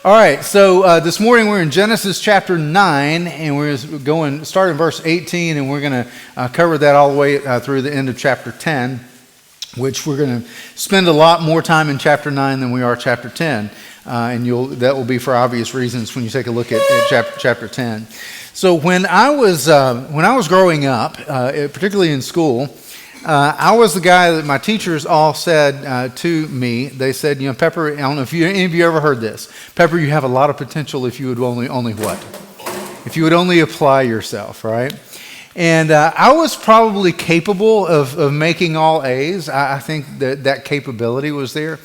All right, so this morning we're in Genesis chapter 9, and we're going start in verse 18, and we're going to cover that all the way through the end of chapter 10, which we're going to spend a lot more time in chapter 9 than we are chapter 10, and that will be for obvious reasons when you take a look at chapter 10. So when I was growing up, particularly in school, I was the guy that my teachers all said to me. They said, you know, Pepper, I don't know if any of you ever heard this. Pepper, you have a lot of potential if you would only what? If you would only apply yourself, right? And I was probably capable of making all A's. I think that capability was there.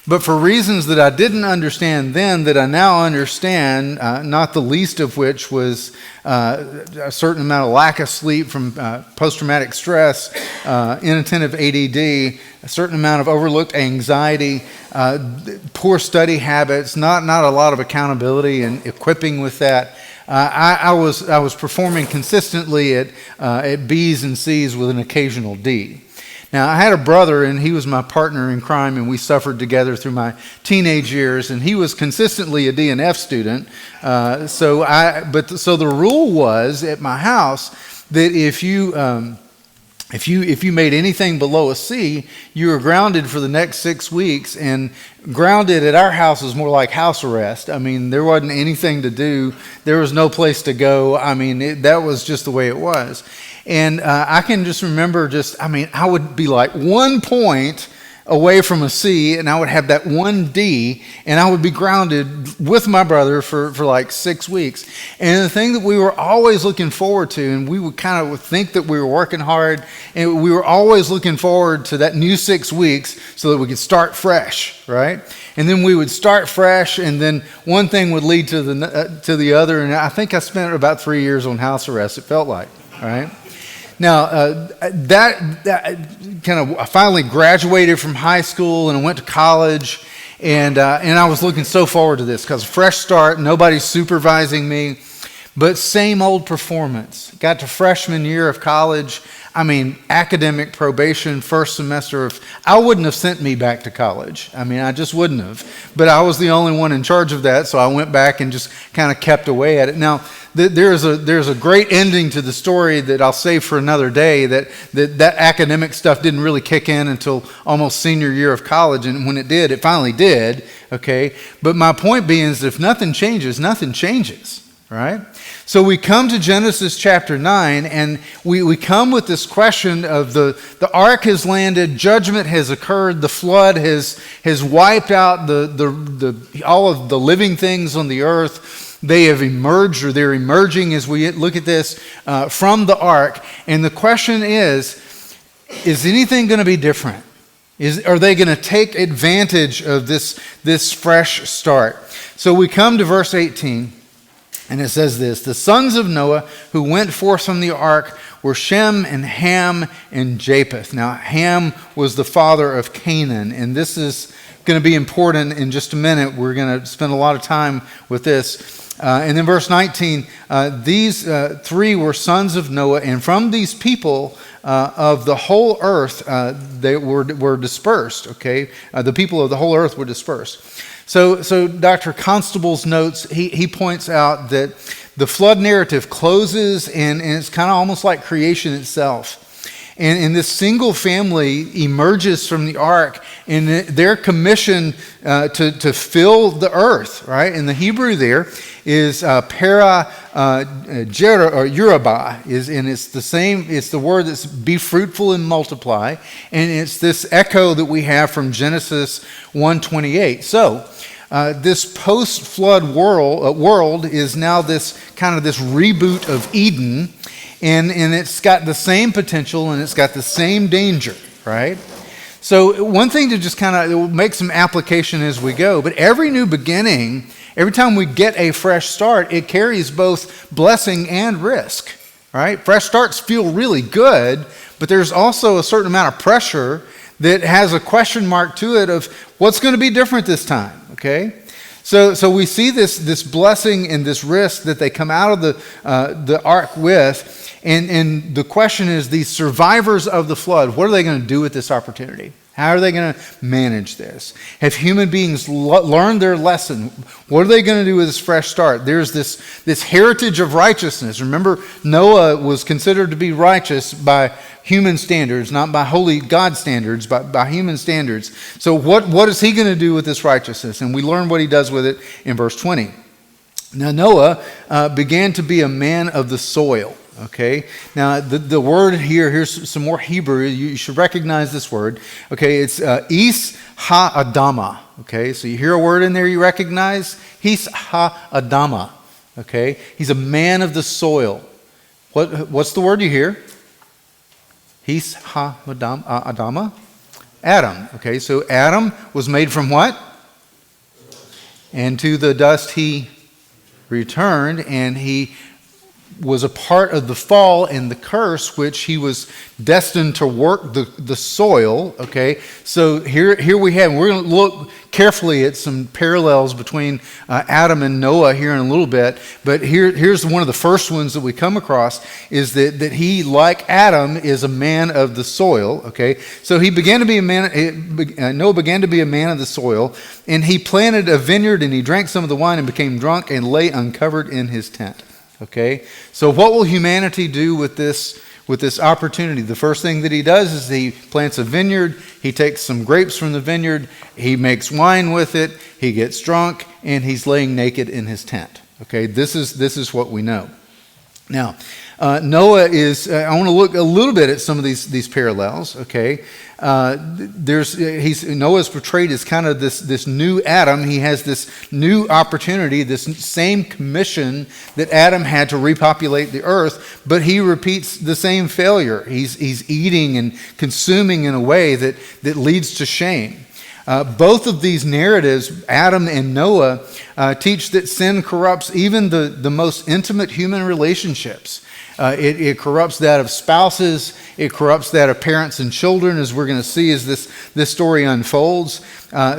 But for reasons that I didn't understand then, that I now understand, not the least of which was a certain amount of lack of sleep from post-traumatic stress, inattentive ADD, a certain amount of overlooked anxiety, poor study habits, not a lot of accountability and equipping with that. I was performing consistently at B's and C's with an occasional D. Now, I had a brother, and he was my partner in crime, and we suffered together through my teenage years, and he was consistently a D and F student. So the rule was at my house that if you made anything below a C, you were grounded for the next 6 weeks, and grounded at our house was more like house arrest. I mean, there wasn't anything to do. There was no place to go. I mean, that was just the way it was. And I can just remember I would be like 1 point away from a C, and I would have that one D, and I would be grounded with my brother for like 6 weeks. And the thing that we were always looking forward to, and we would kind of think that we were working hard, and we were always looking forward to that new 6 weeks so that we could start fresh, right? And then we would start fresh, and then one thing would lead to the other, and I think I spent about 3 years on house arrest, it felt like, all right? Now, I finally graduated from high school and I went to college, and I was looking so forward to this because fresh start, nobody's supervising me, but same old performance. Got to freshman year of college. I mean, academic probation, first semester I wouldn't have sent me back to college. I mean, I just wouldn't have. But I was the only one in charge of that, so I went back and just kind of kept away at it. Now, there's a great ending to the story that I'll save for another day, that academic stuff didn't really kick in until almost senior year of college, and when it did, it finally did, okay? But my point being is if nothing changes, right? So we come to Genesis chapter 9, and we come with this question of the ark has landed, judgment has occurred, the flood has wiped out all of the living things on the earth. They have emerged, or they're emerging as we look at this from the ark. And the question is anything going to be different? Are they going to take advantage of this fresh start? So we come to verse 18. And it says this: the sons of Noah who went forth from the ark were Shem and Ham and Japheth. Now, Ham was the father of Canaan, and this is going to be important in just a minute. We're going to spend a lot of time with this. And then verse 19, these three were sons of Noah, and from these people of the whole earth, they were dispersed, okay? The people of the whole earth were dispersed. So Dr. Constable's notes, he points out that the flood narrative closes, and it's kind of almost like creation itself. And this single family emerges from the ark, and they're commissioned to fill the earth, right? And the Hebrew there is para Yerubah, and it's the same. It's the word that's be fruitful and multiply, and it's this echo that we have from Genesis 1:28. So this post-flood world is now this kind of this reboot of Eden. And it's got the same potential, and it's got the same danger, right? So one thing to just kind of make some application as we go, but every new beginning, every time we get a fresh start, it carries both blessing and risk, right? Fresh starts feel really good, but there's also a certain amount of pressure that has a question mark to it of what's going to be different this time, okay? So we see this blessing and this risk that they come out of the ark with, and the question is, these survivors of the flood, what are they going to do with this opportunity? How are they going to manage this? Have human beings learned their lesson? What are they going to do with this fresh start? There's this heritage of righteousness. Remember, Noah was considered to be righteous by human standards, not by holy God standards, but by human standards. So what is he going to do with this righteousness? And we learn what he does with it in verse 20. Now Noah began to be a man of the soil. Okay, now the word here's some more Hebrew. You should recognize this word. Okay, it's Is Ha-Adama. Okay, so you hear a word in there you recognize? Is Ha-Adama. Okay, he's a man of the soil. What's the word you hear? Is Ha-Adama? Adam. Okay, so Adam was made from what? And to the dust he returned, and he was a part of the fall and the curse, which he was destined to work the soil. Okay, so here we have, we're going to look carefully at some parallels between Adam and Noah here in a little bit, but here's one of the first ones that we come across, is that he, like Adam, is a man of the soil. Okay, so he began to be a man, Noah began to be a man of the soil, and he planted a vineyard, and he drank some of the wine and became drunk and lay uncovered in his tent. Okay, so what will humanity do with this opportunity? The first thing that he does is he plants a vineyard. He takes some grapes from the vineyard. He makes wine with it. He gets drunk, and he's laying naked in his tent. Okay, this is what we know. Now, Noah is. I want to look a little bit at some of these parallels. Okay, Noah's portrayed as kind of this new Adam. He has this new opportunity, this same commission that Adam had to repopulate the earth, but he repeats the same failure. He's eating and consuming in a way that leads to shame. Both of these narratives, Adam and Noah, teach that sin corrupts even the most intimate human relationships. It corrupts that of spouses. It corrupts that of parents and children, as we're going to see as this story unfolds.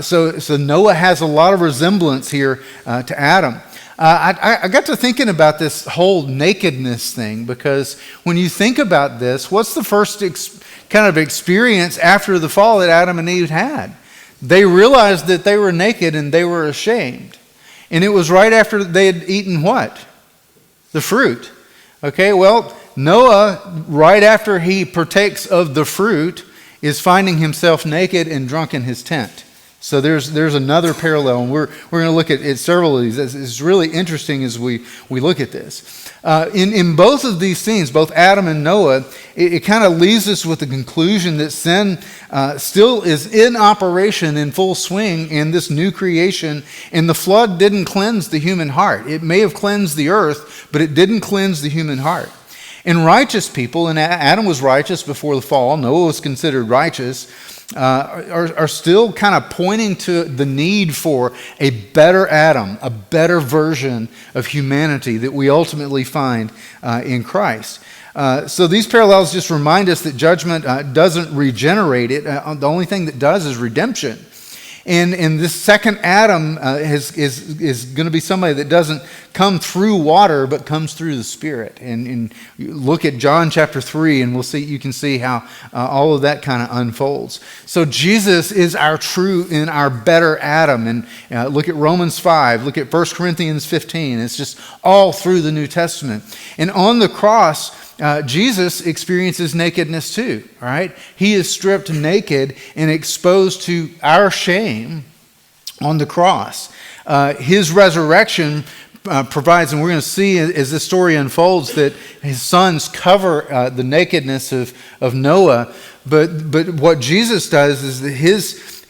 So Noah has a lot of resemblance here to Adam. I got to thinking about this whole nakedness thing, because when you think about this, what's the first kind of experience after the fall that Adam and Eve had? They realized that they were naked and they were ashamed. And it was right after they had eaten what? The fruit. Okay, well, Noah, right after he partakes of the fruit, is finding himself naked and drunk in his tent. So there's another parallel, and we're going to look at several of these. It's really interesting as we look at this. In both of these scenes, both Adam and Noah, it kind of leaves us with the conclusion that sin still is in operation in full swing in this new creation, and the flood didn't cleanse the human heart. It may have cleansed the earth, but it didn't cleanse the human heart. And righteous people, and Adam was righteous before the fall, Noah was considered righteous, are still kind of pointing to the need for a better Adam, a better version of humanity that we ultimately find in Christ. So these parallels just remind us that judgment doesn't regenerate it. The only thing that does is redemption. And this second Adam is going to be somebody that doesn't come through water, but comes through the Spirit. And you look at John chapter 3, and you can see how all of that kind of unfolds. So Jesus is our true and our better Adam. And look at Romans 5, look at 1 Corinthians 15. It's just all through the New Testament. And on the cross, Jesus experiences nakedness too, all right? He is stripped naked and exposed to our shame on the cross. His resurrection provides, and we're going to see as this story unfolds, that his sons cover the nakedness of Noah. But what Jesus does is that his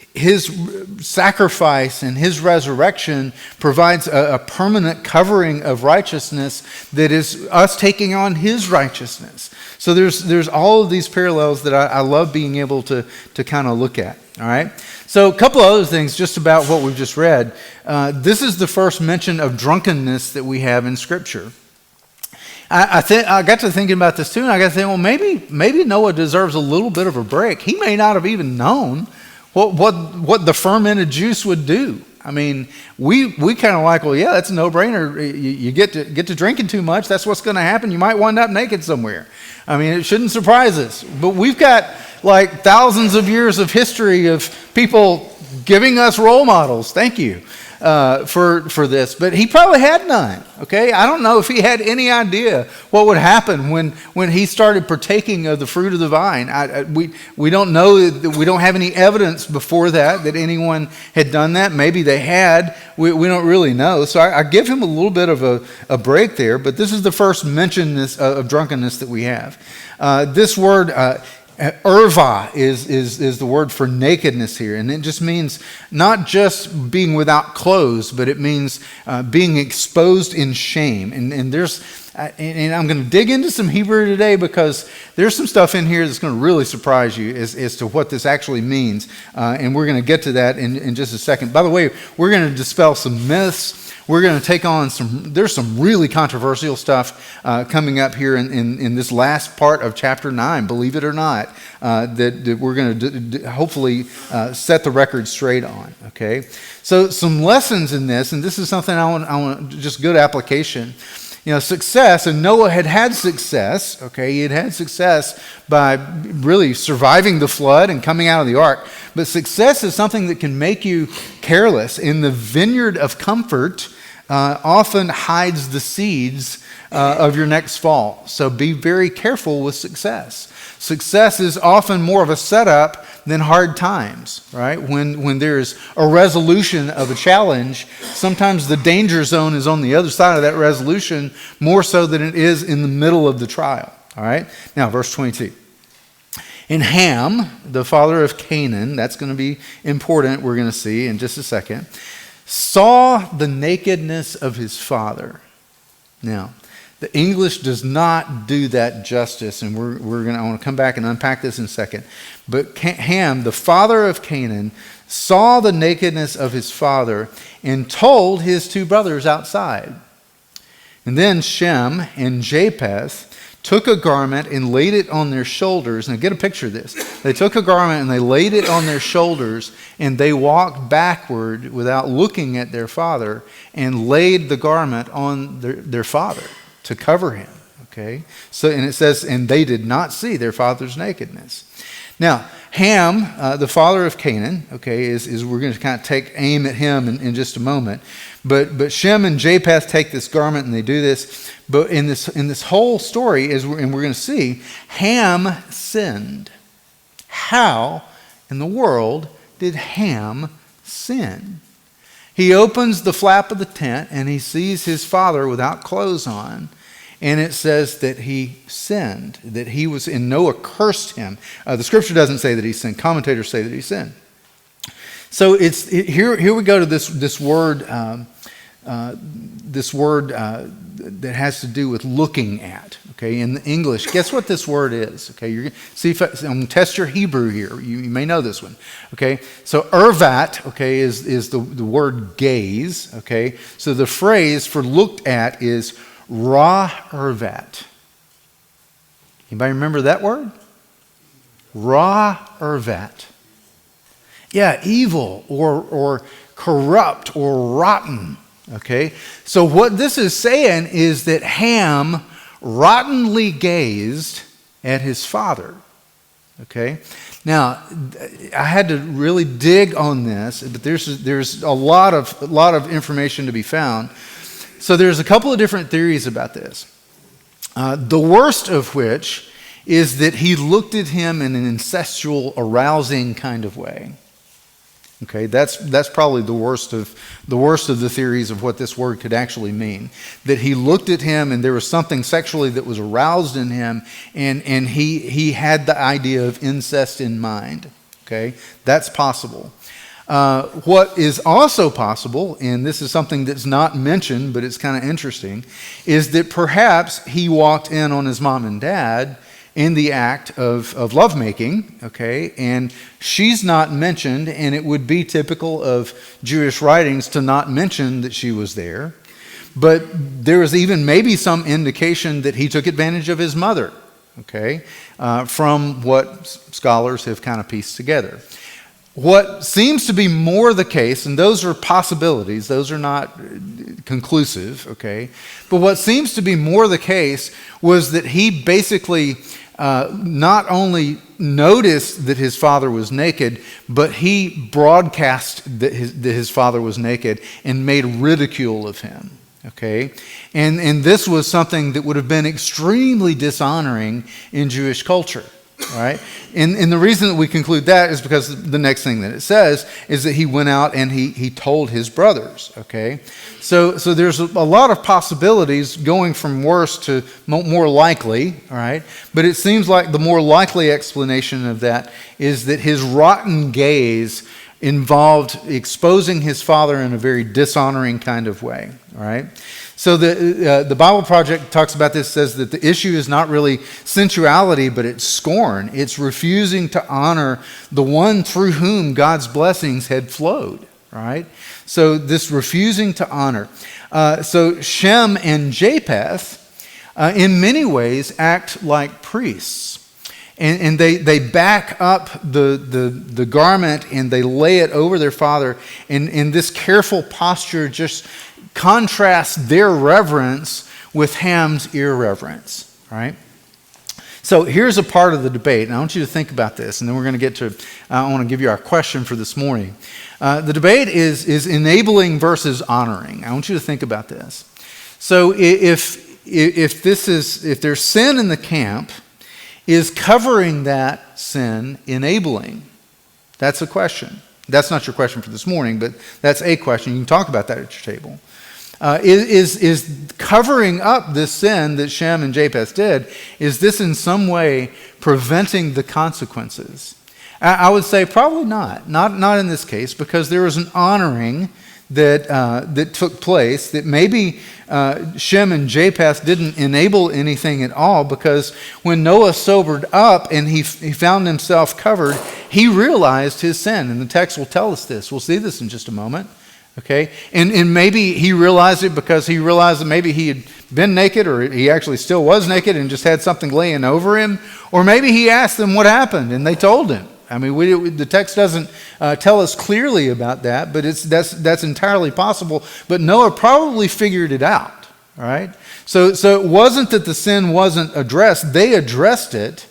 sacrifice and his resurrection provides a permanent covering of righteousness that is us taking on his righteousness. So there's all of these parallels that I love being able to kind of look at. All right. So a couple of other things just about what we've just read. This is the first mention of drunkenness that we have in Scripture. I got to thinking about this too, and I got to think, well, maybe Noah deserves a little bit of a break. He may not have even known what the fermented juice would do. I mean, we kind of like, well, yeah, that's a no-brainer. You get to drinking too much, that's what's going to happen. You might wind up naked somewhere. I mean, it shouldn't surprise us. But we've got like thousands of years of history of people giving us role models. Thank you for this. But he probably had none, okay? I don't know if he had any idea what would happen when he started partaking of the fruit of the vine. We don't know, we don't have any evidence before that anyone had done that. Maybe they had. We don't really know. So I give him a little bit of a break there, but this is the first mention of drunkenness that we have. This word, Erva is the word for nakedness here, and it just means not just being without clothes, but it means being exposed in shame. And there's, and I'm going to dig into some Hebrew today because there's some stuff in here that's going to really surprise you as to what this actually means, and we're going to get to that in just a second. By the way, we're going to dispel some myths. We're going to take on there's some really controversial stuff coming up here in this last part of chapter 9, believe it or not, that we're going to hopefully set the record straight on, okay? So some lessons in this, and this is something I want just good application. You know, success, and Noah had success, okay? He had success by really surviving the flood and coming out of the ark. But success is something that can make you careless. In the vineyard of comfort often hides the seeds of your next fall. So be very careful with success. Success is often more of a setup than hard times, right? When there's a resolution of a challenge, sometimes the danger zone is on the other side of that resolution more so than it is in the middle of the trial, all right? Now, verse 22. And Ham, the father of Canaan, that's going to be important, we're going to see in just a second, saw the nakedness of his father. Now, the English does not do that justice, and I want to come back and unpack this in a second. But Ham, the father of Canaan, saw the nakedness of his father and told his two brothers outside. And then Shem and Japheth took a garment and laid it on their shoulders. Now get a picture of this. They took a garment and they laid it on their shoulders, and they walked backward without looking at their father and laid the garment on their father to cover him, okay? So, and it says, and they did not see their father's nakedness. Now, Ham, the father of Canaan, okay, is we're going to kind of take aim at him in just a moment. But Shem and Japheth take this garment and they do this. But in this whole story, and we're going to see, Ham sinned. How in the world did Ham sin? He opens the flap of the tent and he sees his father without clothes on. And it says that he sinned, that he was, and Noah cursed him. The scripture doesn't say that he sinned. Commentators say that he sinned. So here we go to this word that has to do with looking at. Okay, in the English, guess what this word is? Okay, you're gonna see if I'm gonna test your Hebrew here. You may know this one. Okay, so ervat, okay, is the word gaze. Okay, so the phrase for looked at is ra ervat. Anybody remember that word? Ra ervat. Yeah, evil or corrupt or rotten. Okay, so what this is saying is that Ham rottenly gazed at his father. Okay, now I had to really dig on this, but there's a lot of information to be found. So there's a couple of different theories about this. The worst of which is that he looked at him in an incestual, arousing kind of way. Okay, that's probably the worst of the theories of what this word could actually mean. That he looked at him and there was something sexually that was aroused in him, and he had the idea of incest in mind. Okay, that's possible. What is also possible, and this is something that's not mentioned, but it's kind of interesting, is that perhaps he walked in on his mom and dad in the act of lovemaking, okay, and she's not mentioned, and it would be typical of Jewish writings to not mention that she was there. But there is even maybe some indication that he took advantage of his mother, okay, from what scholars have kind of pieced together. What seems to be more the case, and those are possibilities, those are not conclusive, okay, but what seems to be more the case was that he basically not only noticed that his father was naked, but he broadcast that his father was naked and made ridicule of him. Okay? And this was something that would have been extremely dishonoring in Jewish culture. Right? And the reason that we conclude that is because the next thing that it says is that he went out and he told his brothers. Okay? So there's a lot of possibilities going from worse to more likely. All right? But it seems like the more likely explanation of that is that his rotten gaze involved exposing his father in a very dishonoring kind of way. All right? So the Bible Project talks about this, says that the issue is not really sensuality, but it's scorn. It's refusing to honor the one through whom God's blessings had flowed, right? So this refusing to honor. So Shem and Japheth, in many ways, act like priests. And they back up the garment and they lay it over their father. And this careful posture just contrasts their reverence with Ham's irreverence, right? So here's a part of the debate, and I want you to think about this, and then we're going to get to, I want to give you our question for this morning. The debate is enabling versus honoring. I want you to think about this. So if there's sin in the camp, is covering that sin enabling? That's a question. That's not your question for this morning, but that's a question. You can talk about that at your table. Is covering up this sin that Shem and Japheth did, is this in some way preventing the consequences? I would say probably not. Not in this case, because there was an honoring that took place that maybe Shem and Japheth didn't enable anything at all, because when Noah sobered up and he found himself covered, he realized his sin. And the text will tell us this. We'll see this in just a moment. Okay? And maybe he realized it because he realized that maybe he had been naked, or he actually still was naked and just had something laying over him. Or maybe he asked them what happened and they told him. I mean, the text doesn't tell us clearly about that, but that's entirely possible. But Noah probably figured it out, all right? So it wasn't that the sin wasn't addressed. They addressed it,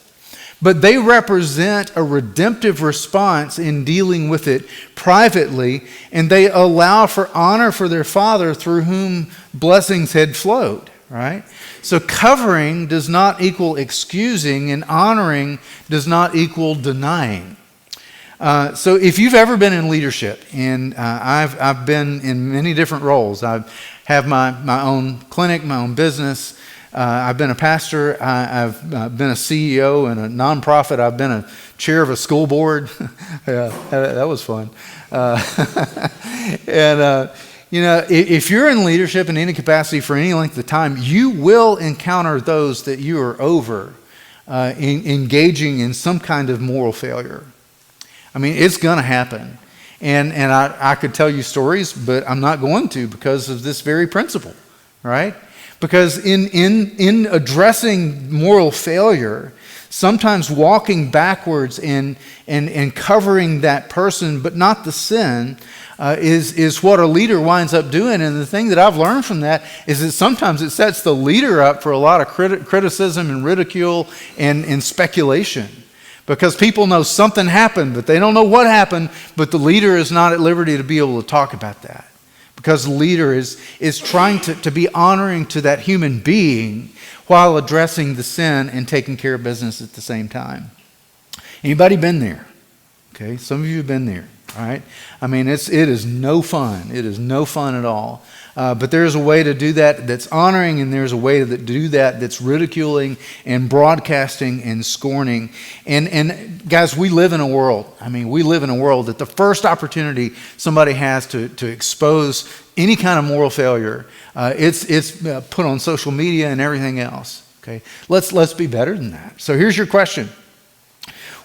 but they represent a redemptive response in dealing with it privately, and they allow for honor for their father through whom blessings had flowed, right? So covering does not equal excusing, and honoring does not equal denying. So if you've ever been in leadership, and I've been in many different roles. I have my own clinic, my own business. I've been a pastor. I've been a CEO in a nonprofit. I've been a chair of a school board. Yeah, that was fun. You know, if you're in leadership in any capacity for any length of time, you will encounter those that you are over engaging in some kind of moral failure. I mean, it's going to happen. And I could tell you stories, but I'm not going to, because of this very principle, right? Because in addressing moral failure, sometimes walking backwards and covering that person, but not the sin, is what a leader winds up doing. And the thing that I've learned from that is that sometimes it sets the leader up for a lot of criticism and ridicule and speculation. Because people know something happened, but they don't know what happened, but the leader is not at liberty to be able to talk about that. Because the leader is trying to be honoring to that human being while addressing the sin and taking care of business at the same time. Anybody been there? Okay, some of you have been there. All right? I mean, it is no fun. It is no fun at all. But there's a way to do that that's honoring, and there's a way to do that that's ridiculing and broadcasting and scorning. And guys, we live in a world. I mean, we live in a world that the first opportunity somebody has to expose any kind of moral failure, it's put on social media and everything else. Okay, let's be better than that. So here's your question.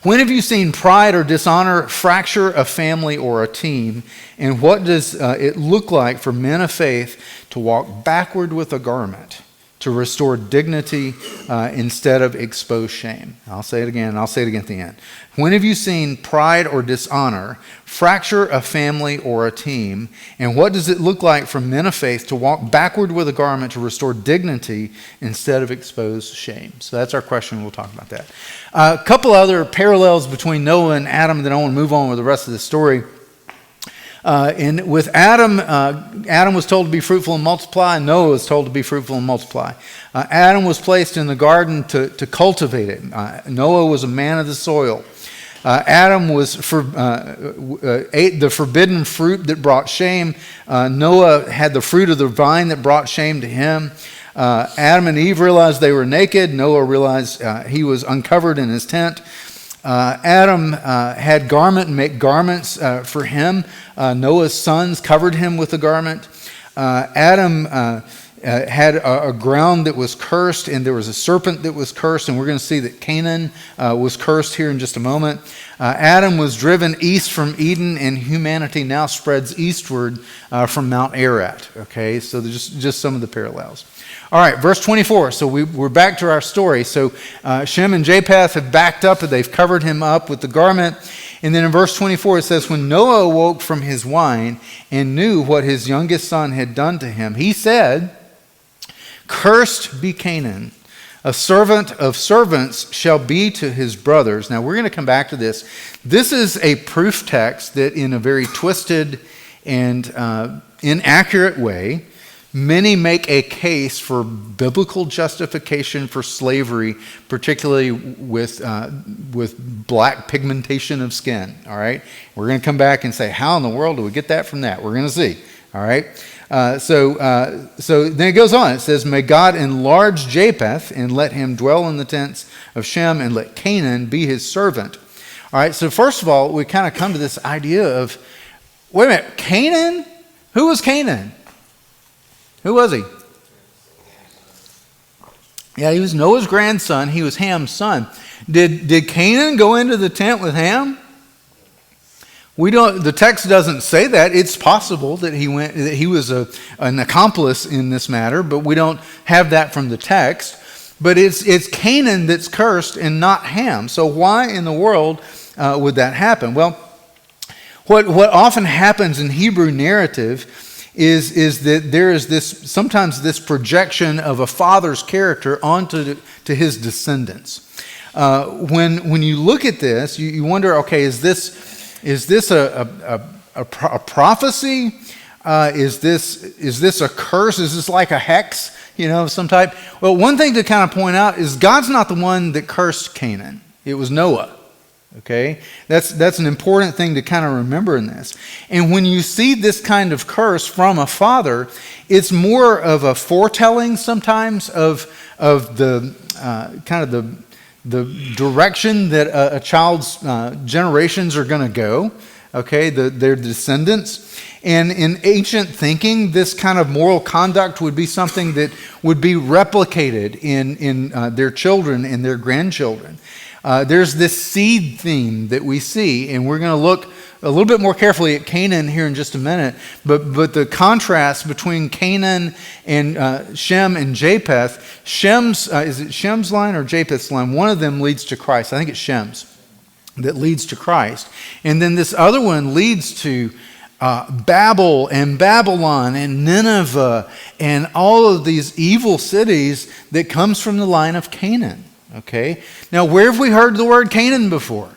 When have you seen pride or dishonor fracture a family or a team? And what does it look like for men of faith to walk backward with a garment to restore dignity instead of expose shame. I'll say it again at the end. When have you seen pride or dishonor fracture a family or a team? And what does it look like for men of faith to walk backward with a garment to restore dignity instead of expose shame? So that's our question. We'll talk about that. A couple other parallels between Noah and Adam, then I want to move on with the rest of the story. And with Adam, Adam was told to be fruitful and multiply, and Noah was told to be fruitful and multiply. Adam was placed in the garden to cultivate it. Noah was a man of the soil. Adam ate the forbidden fruit that brought shame. Noah had the fruit of the vine that brought shame to him. Adam and Eve realized they were naked. Noah realized he was uncovered in his tent. Adam had make garments for him. Noah's sons covered him with a garment. Adam had a ground that was cursed, and there was a serpent that was cursed, and we're going to see that Canaan was cursed here in just a moment. Adam was driven east from Eden, and humanity now spreads eastward from Mount Ararat. Okay, so just some of the parallels. All right, verse 24. So we're back to our story. So Shem and Japheth have backed up, and they've covered him up with the garment. And then in verse 24 it says, when Noah awoke from his wine and knew what his youngest son had done to him, he said, cursed be Canaan. A servant of servants shall be to his brothers. Now we're going to come back to this. This is a proof text that in a very twisted and inaccurate way, many make a case for biblical justification for slavery, particularly with black pigmentation of skin. All right, we're going to come back and say, how in the world do we get that from that? We're going to see. All right, so then it goes on. It says, may God enlarge Japheth and let him dwell in the tents of Shem, and let Canaan be his servant. All right, so first of all, we kind of come to this idea of, wait a minute, Canaan? Who was Canaan? Who was he? Yeah, he was Noah's grandson. He was Ham's son. Did Canaan go into the tent with Ham? We don't. The text doesn't say that. It's possible that he was an accomplice in this matter, but we don't have that from the text. But it's Canaan that's cursed and not Ham. So why in the world would that happen? Well, what often happens in Hebrew narrative is that there is sometimes this projection of a father's character onto his descendants. When you look at this, you wonder, okay, is this a prophecy? Is this a curse? Is this like a hex, of some type? Well, one thing to kind of point out is God's not the one that cursed Canaan. It was Noah. Okay, that's an important thing to kind of remember in this. And when you see this kind of curse from a father, it's more of a foretelling sometimes of the kind of the direction that a child's generations are going to go. Okay, their descendants. And in ancient thinking, this kind of moral conduct would be something that would be replicated in their children and their grandchildren. There's this seed theme that we see, and we're going to look a little bit more carefully at Canaan here in just a minute. But the contrast between Canaan and Shem and Japheth, is it Shem's line or Japheth's line? One of them leads to Christ. I think it's Shem's that leads to Christ. And then this other one leads to Babel and Babylon and Nineveh and all of these evil cities that comes from the line of Canaan. Okay, now where have we heard the word Canaan before?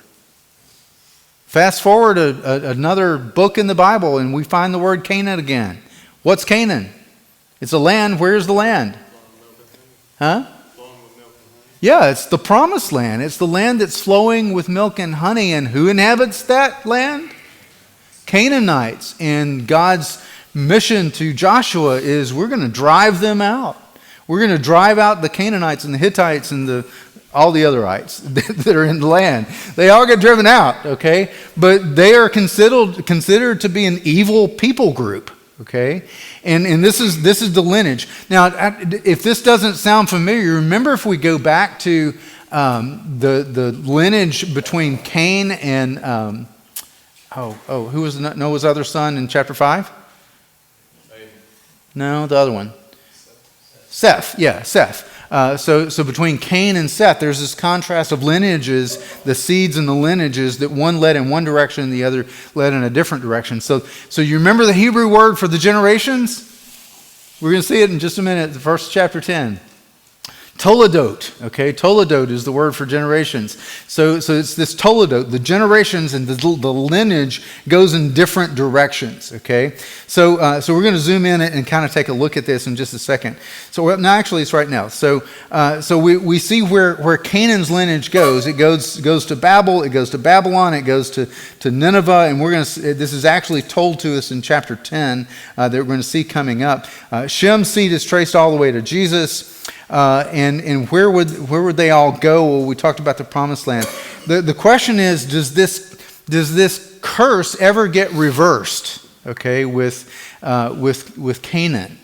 Fast forward another book in the Bible and we find the word Canaan again. What's Canaan? It's a land. Where's the land? Huh? Yeah, it's the promised land. It's the land that's flowing with milk and honey. And who inhabits that land? Canaanites. And God's mission to Joshua is we're going to drive them out. We're going to drive out the Canaanites and the Hittites and all the otherites that are in the land. They all get driven out, okay? But they are considered to be an evil people group, okay? And this is the lineage. Now, if this doesn't sound familiar, remember if we go back to the lineage between Cain and who was Noah's other son in chapter 5? No, the other one. Seth, yeah, Seth. So between Cain and Seth, there's this contrast of lineages, the seeds and the lineages, that one led in one direction and the other led in a different direction. So you remember the Hebrew word for the generations? We're going to see it in just a minute, verse chapter 10. Toledot, okay? Toledot is the word for generations. So it's this toledot, the generations and the lineage goes in different directions, okay? So we're going to zoom in and kind of take a look at this in just a second. So no, actually it's right now. So we see where Canaan's lineage goes. It goes to Babel, it goes to Babylon, it goes to Nineveh, and this is actually told to us in chapter 10 that we're going to see coming up. Shem's seed is traced all the way to Jesus. And where would they all go? Well, we talked about the promised land. The question is, does this curse ever get reversed? Okay, with Canaan.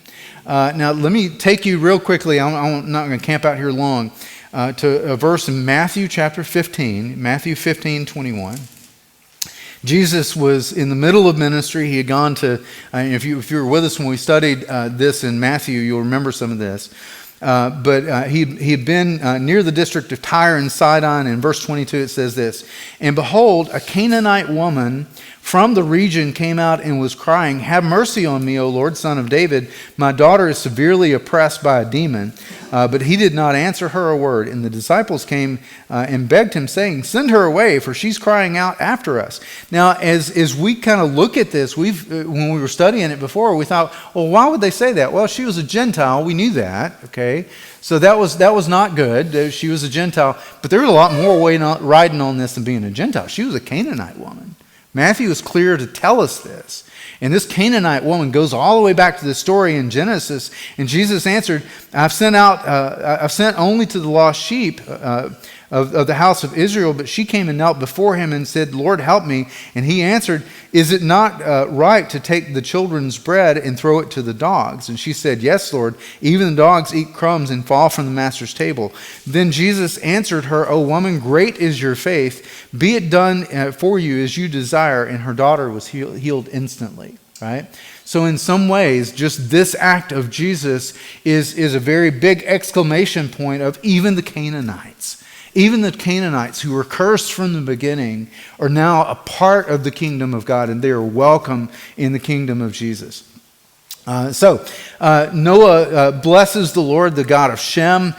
Now let me take you real quickly. I'm not going to camp out here long. To a verse in Matthew chapter 15, Matthew 15:21. Jesus was in the middle of ministry. He had gone to. If you were with us when we studied this in Matthew, you'll remember some of this. But he had been near the district of Tyre and Sidon. In verse 22 it says this, "And behold, a Canaanite woman from the region came out and was crying, 'Have mercy on me, O Lord, Son of David. My daughter is severely oppressed by a demon.' But he did not answer her a word. And the disciples came and begged him, saying, 'Send her away, for she's crying out after us.'" Now, as we kind of look at this, when we were studying it before, we thought, well, why would they say that? Well, she was a Gentile. We knew that, okay? So that was not good. She was a Gentile. But there was a lot more riding on this than being a Gentile. She was a Canaanite woman. Matthew is clear to tell us this. And this Canaanite woman goes all the way back to the story in Genesis. And Jesus answered, I've sent only to the lost sheep of the house of Israel. But she came and knelt before him and said, Lord, help me. And he answered, is it not right to take the children's bread and throw it to the dogs? And she said, yes, Lord. Even the dogs eat crumbs and fall from the master's table. Then Jesus answered her, O woman, great is your faith. Be it done for you as you desire. And her daughter was healed instantly. Right? So in some ways, just this act of Jesus is a very big exclamation point of even the Canaanites. Even the Canaanites who were cursed from the beginning are now a part of the kingdom of God, and they are welcome in the kingdom of Jesus. Noah blesses the Lord, the God of Shem.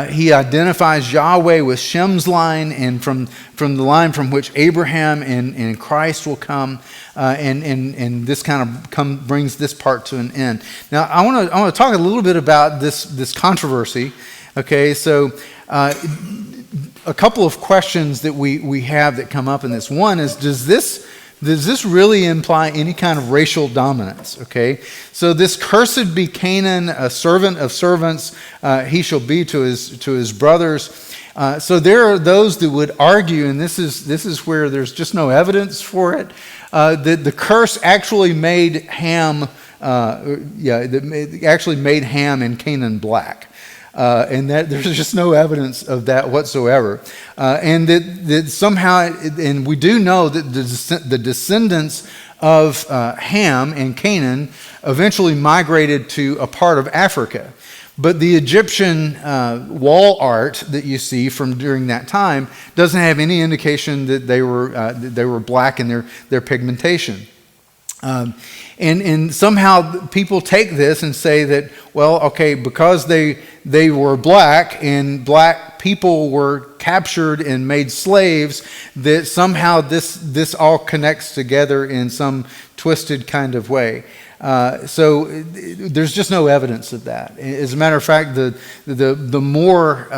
He identifies Yahweh with Shem's line, and from the line from which Abraham and Christ will come. And this kind of brings this part to an end. Now, I want to talk a little bit about this controversy. Okay, so a couple of questions that we have that come up in this. One is, does this really imply any kind of racial dominance? Okay, so this cursed be Canaan, a servant of servants, he shall be to his brothers. So there are those that would argue, and this is where there's just no evidence for it, that the curse actually made Ham, actually made Ham and Canaan black. And that there's just no evidence of that whatsoever. And that somehow, and we do know that the descendants of Ham and Canaan eventually migrated to a part of Africa. But the Egyptian wall art that you see from during that time doesn't have any indication that they were black in their pigmentation. And somehow people take this and say that, well, okay, because they were black and black people were captured and made slaves, that somehow this all connects together in some twisted kind of way. So there's just no evidence of that. As a matter of fact, the more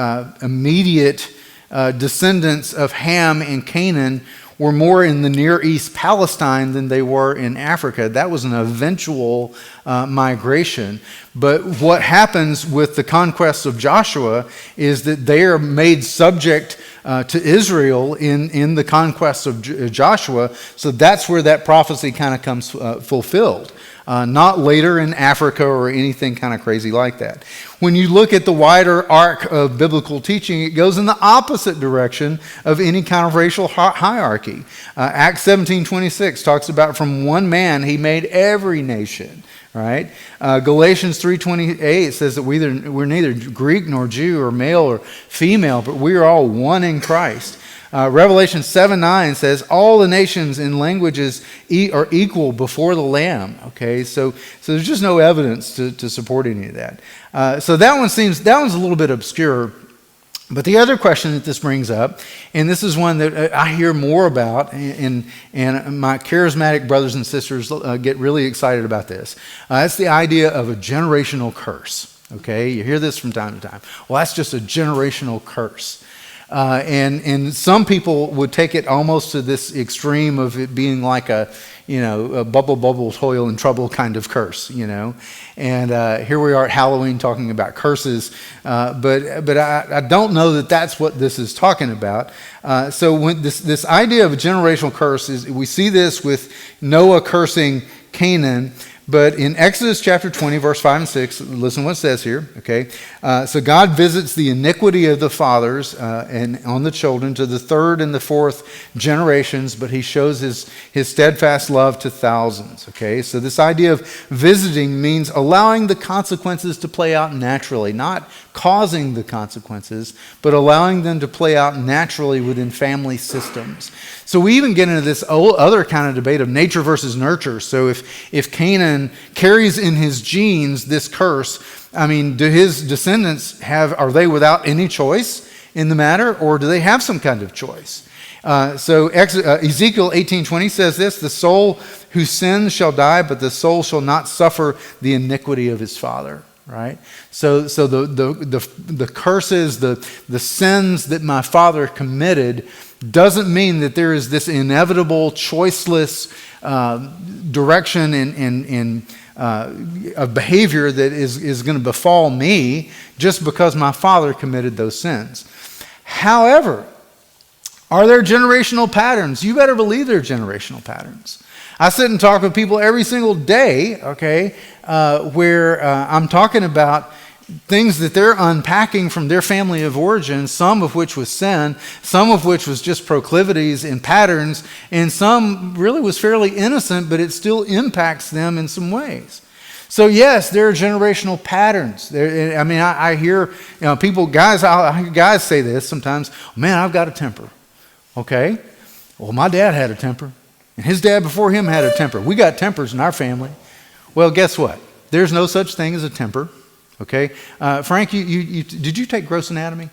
immediate descendants of Ham and Canaan were more in the Near East Palestine than they were in Africa. That was an eventual migration. But what happens with the conquests of Joshua is that they are made subject to Israel in the conquests of Joshua. So that's where that prophecy kind of comes fulfilled. Not later in Africa or anything kind of crazy like that. When you look at the wider arc of biblical teaching, it goes in the opposite direction of any kind of racial hierarchy. Acts 17:26 talks about from one man he made every nation. right? Galatians 3:28 says that we're neither Greek nor Jew or male or female, but we are all one in Christ. Revelation 7:9 says all the nations and languages are equal before the Lamb. Okay, so there's just no evidence to support any of that. So that one's a little bit obscure. But the other question that this brings up, and this is one that I hear more about, and my charismatic brothers and sisters get really excited about this. That's the idea of a generational curse. Okay, you hear this from time to time. Well, that's just a generational curse. And some people would take it almost to this extreme of it being like a bubble, toil, and trouble kind of curse, And here we are at Halloween talking about curses, but I don't know that that's what this is talking about. So when this idea of a generational curse we see this with Noah cursing Canaan. But in Exodus chapter 20, verse 5 and 6, listen to what it says here, okay? So God visits the iniquity of the fathers and on the children to the third and the fourth generations, but he shows his steadfast love to thousands, okay? So this idea of visiting means allowing the consequences to play out naturally, not causing the consequences, but allowing them to play out naturally within family systems. So we even get into this other kind of debate of nature versus nurture. So if Canaan carries in his genes this curse, I mean, do his descendants are they without any choice in the matter, or do they have some kind of choice? So Ezekiel 18:20 says this: the soul who sins shall die, but the soul shall not suffer the iniquity of his father. Right? So the curses, the sins that my father committed doesn't mean that there is this inevitable, choiceless direction in of behavior that is going to befall me just because my father committed those sins. However, are there generational patterns? You better believe there are generational patterns. I sit and talk with people every single day, okay, where I'm talking about things that they're unpacking from their family of origin, some of which was sin, some of which was just proclivities and patterns, and some really was fairly innocent, but it still impacts them in some ways. So yes, there are generational patterns. I hear I hear guys say this sometimes. Man, I've got a temper. Okay, well, my dad had a temper. And his dad before him had a temper. We got tempers in our family. Well, guess what? There's no such thing as a temper. Okay, Frank, did you take gross anatomy?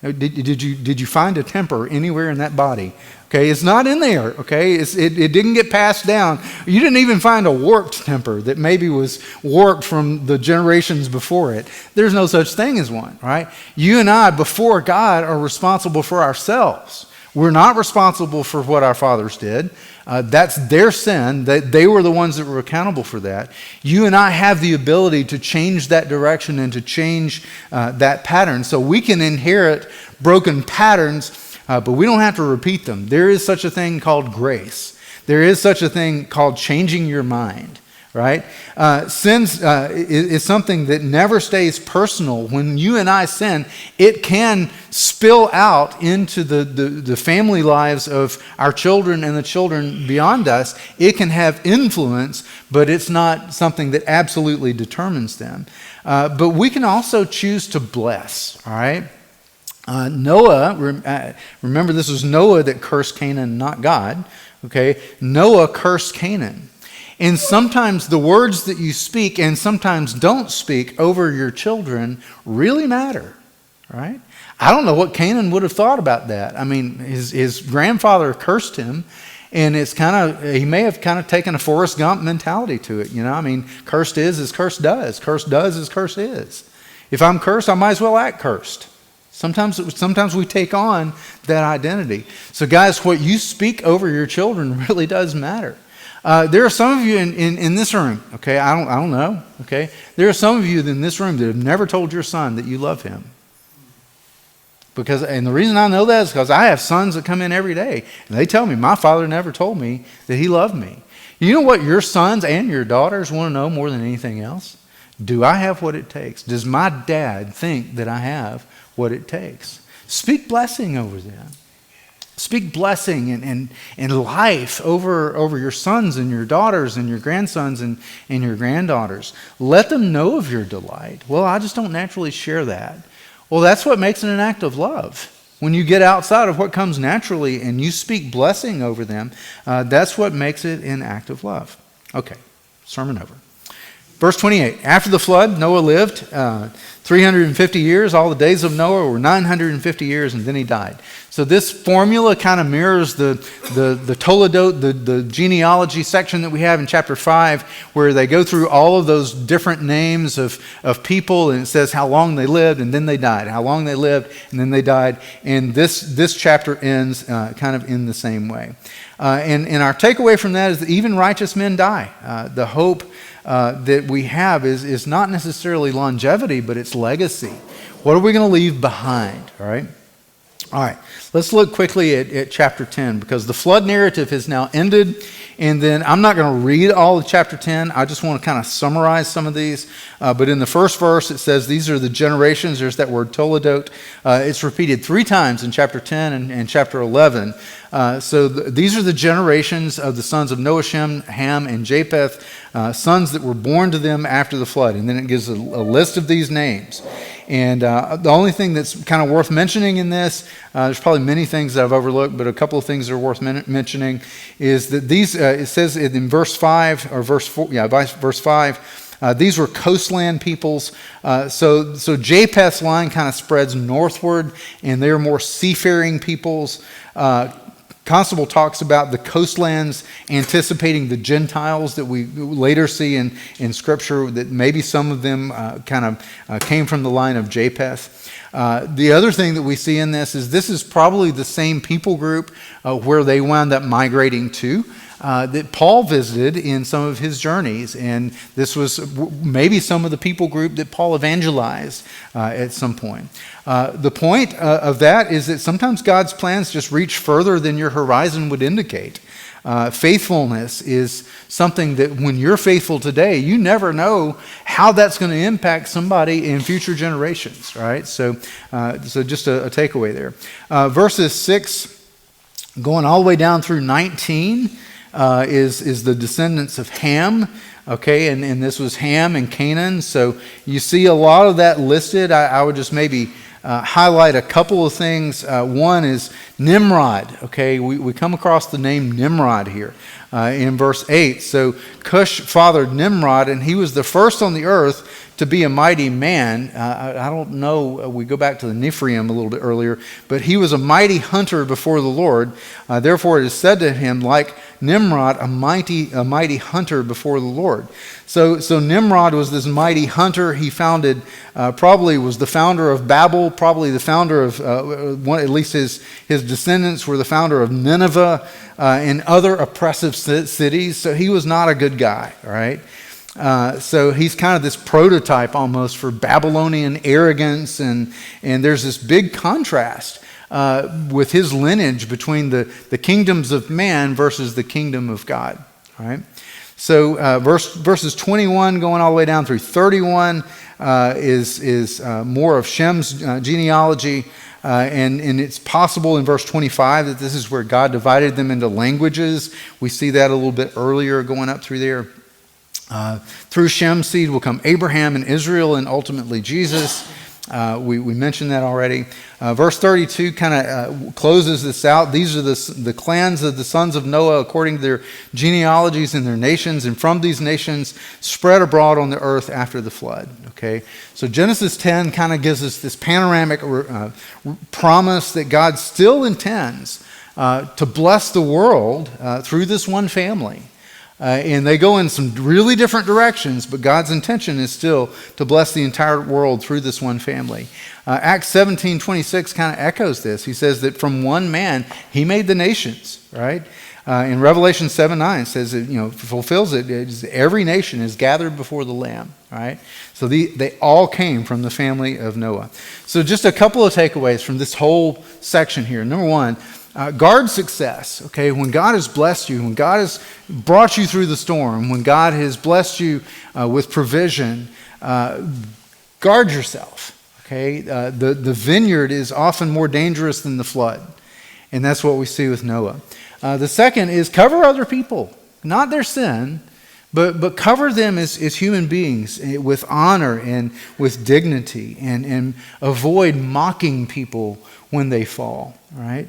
Did you find a temper anywhere in that body? Okay, it's not in there. Okay, it didn't get passed down. You didn't even find a warped temper that maybe was warped from the generations before it. There's no such thing as one, right? You and I, before God, are responsible for ourselves. We're not responsible for what our fathers did. That's their sin. They were the ones that were accountable for that. You and I have the ability to change that direction and to change that pattern. So we can inherit broken patterns, but we don't have to repeat them. There is such a thing called grace. There is such a thing called changing your mind. Right? Sin is something that never stays personal. When you and I sin, it can spill out into the family lives of our children and the children beyond us. It can have influence, but it's not something that absolutely determines them. But we can also choose to bless. All right? Noah, remember this was Noah that cursed Canaan, not God. Okay? Noah cursed Canaan. And sometimes the words that you speak and sometimes don't speak over your children really matter, right? I don't know what Canaan would have thought about that. I mean, his grandfather cursed him, and he may have kind of taken a Forrest Gump mentality to it. I mean, cursed is as cursed does. Cursed does as cursed is. If I'm cursed, I might as well act cursed. Sometimes we take on that identity. So guys, what you speak over your children really does matter. There are some of you in this room, okay, I don't know, okay? There are some of you in this room that have never told your son that you love him. And the reason I know that is because I have sons that come in every day, and they tell me, my father never told me that he loved me. You know what your sons and your daughters want to know more than anything else? Do I have what it takes? Does my dad think that I have what it takes? Speak blessing over them. Speak blessing and life over your sons and your daughters and your grandsons and your granddaughters. Let them know of your delight. Well, I just don't naturally share that. Well, that's what makes it an act of love. When you get outside of what comes naturally and you speak blessing over them, that's what makes it an act of love. Okay, sermon over. Verse 28, after the flood, Noah lived 350 years. All the days of Noah were 950 years, and then he died. So this formula kind of mirrors the Toledot, the genealogy section that we have in chapter 5, where they go through all of those different names of people, and it says how long they lived, and then they died, how long they lived, and then they died. And this chapter ends kind of in the same way. And our takeaway from that is that even righteous men die. The hope that we have is not necessarily longevity, but it's legacy. What are we going to leave behind? All right. Let's look quickly at chapter 10, because the flood narrative has now ended. And then I'm not going to read all of chapter 10. I just want to kind of summarize some of these. But in the first verse, it says, these are the generations. There's that word Toledot. It's repeated 3 times in chapter 10 and chapter 11. These are the generations of the sons of Noah, Shem, Ham, and Japheth, sons that were born to them after the flood. And then it gives a list of these names. And the only thing that's kind of worth mentioning in this, there's probably many things that I've overlooked, but a couple of things that are worth mentioning is that these, it says in verse 5, or verse 4, verse 5, these were coastland peoples. So Japheth's line kind of spreads northward, and they're more seafaring peoples. Constable talks about the coastlands anticipating the Gentiles that we later see in Scripture, that maybe some of them came from the line of Japheth. The other thing that we see in this is probably the same people group where they wound up migrating to. That Paul visited in some of his journeys, and this was maybe some of the people group that Paul evangelized at some point. The point of that is that sometimes God's plans just reach further than your horizon would indicate. Faithfulness is something that when you're faithful today, you never know how that's going to impact somebody in future generations, right? So just a takeaway there. Verses 6 going all the way down through 19 is the descendants of Ham. Okay, and this was Ham and Canaan. So you see a lot of that listed. I would just maybe highlight a couple of things. One is Nimrod. Okay, we come across the name Nimrod here in verse 8. So Cush fathered Nimrod, and he was the first on the earth to be a mighty man. I don't know, we go back to the Nephilim a little bit earlier, but he was a mighty hunter before the Lord. Therefore it is said to him, like Nimrod, a mighty hunter before the Lord. So Nimrod was this mighty hunter. He founded, probably was the founder of Babel, probably the founder of, at least his descendants were the founder of Nineveh and other oppressive cities. So he was not a good guy, all right? So he's kind of this prototype almost for Babylonian arrogance, and there's this big contrast with his lineage between the kingdoms of man versus the kingdom of God. All right. So verses 21 going all the way down through 31 is more of Shem's genealogy. And it's possible in verse 25 that this is where God divided them into languages. We see that a little bit earlier going up through there. Through Shem's seed will come Abraham and Israel and ultimately Jesus. We mentioned that already. Verse 32 kind of closes this out. These are the clans of the sons of Noah according to their genealogies and their nations, and from these nations spread abroad on the earth after the flood. Okay, so Genesis 10 kind of gives us this panoramic promise that God still intends to bless the world through this one family. And they go in some really different directions, but God's intention is still to bless the entire world through this one family. Acts 17:26 kind of echoes this. He says that from one man, he made the nations, right? In Revelation 7:9, it says, fulfills it. Every nation is gathered before the Lamb, right? So they all came from the family of Noah. So just a couple of takeaways from this whole section here. Number one, guard success, okay? When God has blessed you, when God has brought you through the storm, when God has blessed you with provision, guard yourself, okay? The vineyard is often more dangerous than the flood. And that's what we see with Noah. The second is cover other people, not their sin, but cover them as human beings with honor and with dignity, and avoid mocking people when they fall, right?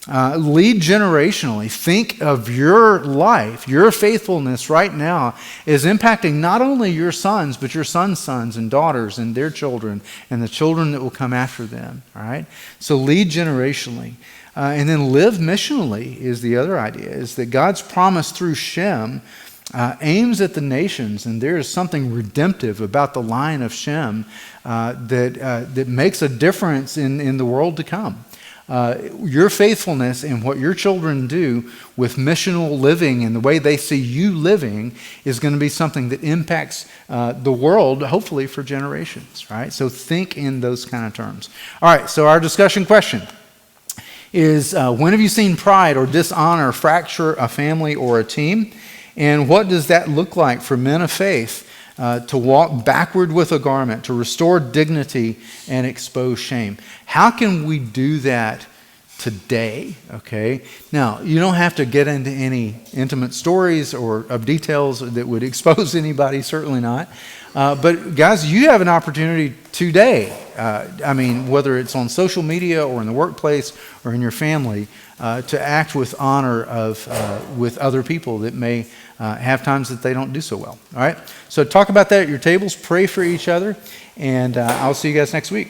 Lead generationally. Think of your life, your faithfulness right now is impacting not only your sons, but your sons' sons and daughters and their children and the children that will come after them, all right? So lead generationally. And then live missionally is the other idea, is that God's promise through Shem aims at the nations, and there is something redemptive about the line of Shem that makes a difference in the world to come. Your faithfulness in what your children do with missional living and the way they see you living is going to be something that impacts the world, hopefully for generations, right? So think in those kind of terms. All right, so our discussion question is, when have you seen pride or dishonor fracture a family or a team? And what does that look like for men of faith to walk backward with a garment, to restore dignity and expose shame? How can we do that today? Okay. Now, you don't have to get into any intimate stories or of details that would expose anybody, certainly not. But guys, you have an opportunity today. Whether it's on social media or in the workplace or in your family, to act with honor with other people that may have times that they don't do so well. All right. So talk about that at your tables. Pray for each other, and I'll see you guys next week.